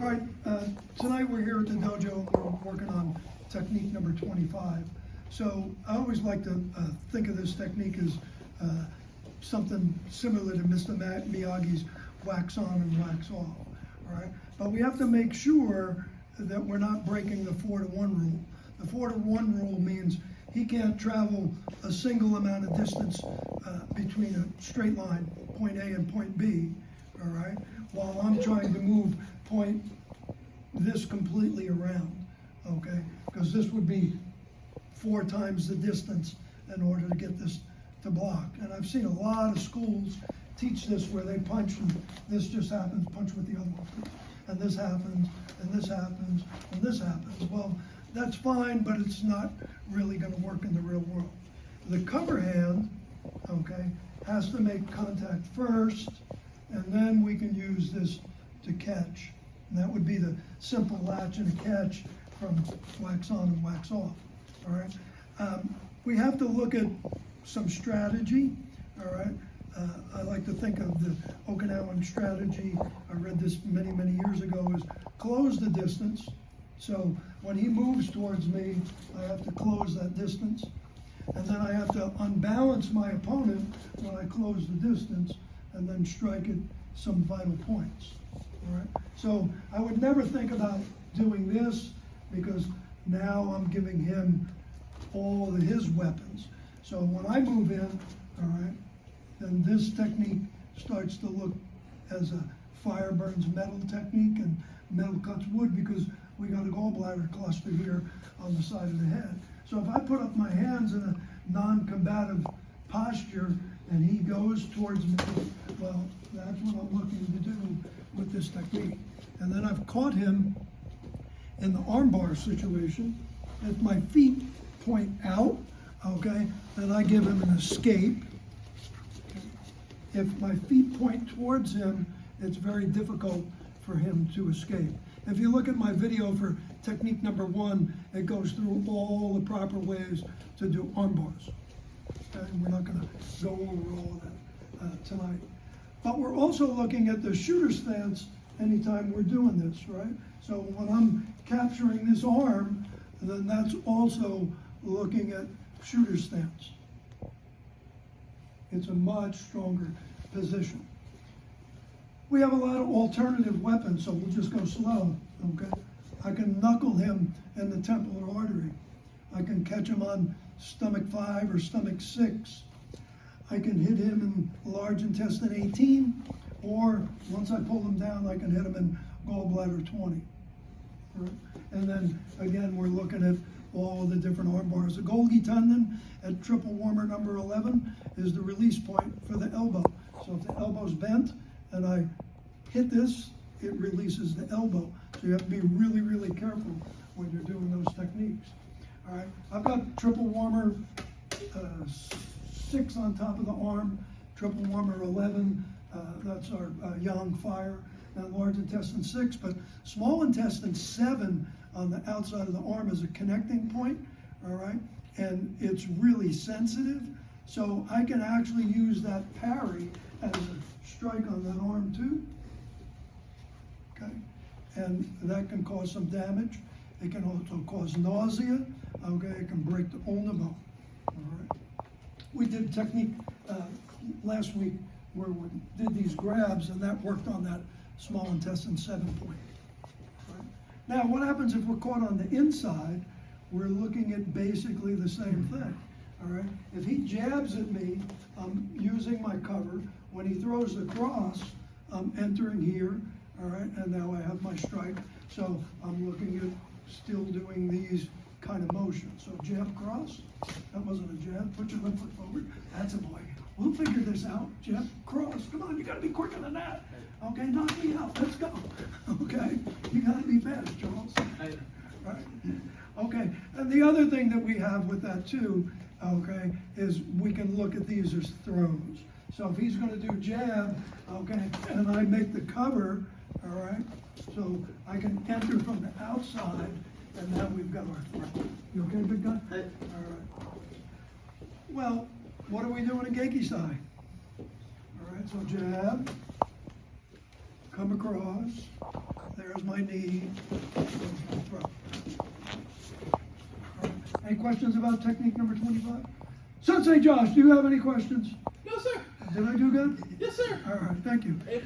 All right, tonight we're here at the dojo, we're working on technique number 25. So I always like to think of this technique as something similar to Mr. Miyagi's wax on and wax off, all right? But we have to make sure that we're not breaking the 4-to-1 rule. The 4-to-1 rule means he can't travel a single amount of distance between a straight line, point A and point B, all right? While I'm trying to move point this completely around, okay? Because this would be 4 times the distance in order to get this to block. And I've seen a lot of schools teach this where they punch and this just happens, punch with the other one. And this happens, and this happens, and this happens. Well, that's fine, but it's not really gonna work in the real world. The cover hand, okay, has to make contact first, and then we can use this to catch. And that would be the simple latch and a catch from wax on and wax off, all right? We have to look at some strategy, all right? I like to think of the Okinawan strategy, I read this many, many years ago, is close the distance. So when he moves towards me, I have to close that distance. And then I have to unbalance my opponent when I close the distance and then strike at some vital points, all right? So I would never think about doing this because now I'm giving him all of his weapons. So when I move in, all right, then this technique starts to look as a fire burns metal technique and metal cuts wood because we got a gallbladder cluster here on the side of the head. So if I put up my hands in a non-combative posture and he goes towards me, well, that's what I'm looking to do with this technique. And then I've caught him in the armbar situation. If my feet point out, okay, then I give him an escape. If my feet point towards him, it's very difficult for him to escape. If you look at my video for technique number 1, it goes through all the proper ways to do arm bars. And we're not gonna go over all of that tonight. But we're also looking at the shooter stance anytime we're doing this, right? So when I'm capturing this arm, then that's also looking at shooter stance. It's a much stronger position. We have a lot of alternative weapons, so we'll just go slow, okay? I can knuckle him in the temporal artery. I can catch him on stomach 5 or stomach 6. I can hit him in large intestine 18, or once I pull him down, I can hit him in gallbladder 20. Right? And then again, we're looking at all the different arm bars. The Golgi tendon at triple warmer number 11 is the release point for the elbow. So if the elbow's bent and I hit this, it releases the elbow. So you have to be really, really careful when you're doing those techniques. All right, I've got triple warmer 6 on top of the arm, triple warmer 11, that's our yang fire, and large intestine 6, but small intestine 7 on the outside of the arm is a connecting point, all right? And it's really sensitive, so I can actually use that parry as a strike on that arm too, okay? And that can cause some damage. It can also cause nausea, okay? It can break the ulna bone, all right? We did technique last week where we did these grabs and that worked on that small intestine 7 point. Right? Now, what happens if we're caught on the inside? We're looking at basically the same thing, all right? If he jabs at me, I'm using my cover. When he throws the cross, I'm entering here, all right? And now I have my strike. So I'm looking at still doing these kind of motions. So jab, cross, that wasn't a jab. Put your left foot forward, that's a boy. We'll figure this out. Jab, cross, come on, you gotta be quicker than that. Okay, knock me out, let's go. Okay, you gotta be fast, Charles. Right. Okay, and the other thing that we have with that too, okay, is we can look at these as throws. So if he's gonna do jab, okay, and I make the cover, all right, so I can enter from the outside, and now we've got our throw. You okay, big guy? All right. Well, what do we do in a Geiki Sai? All right, so jab, come across, there's my my knee, close my throat. All right. Any questions about technique number 25? Sensei Josh, do you have any questions? No, sir. Did I do good? Yes, sir. All right, thank you. A+.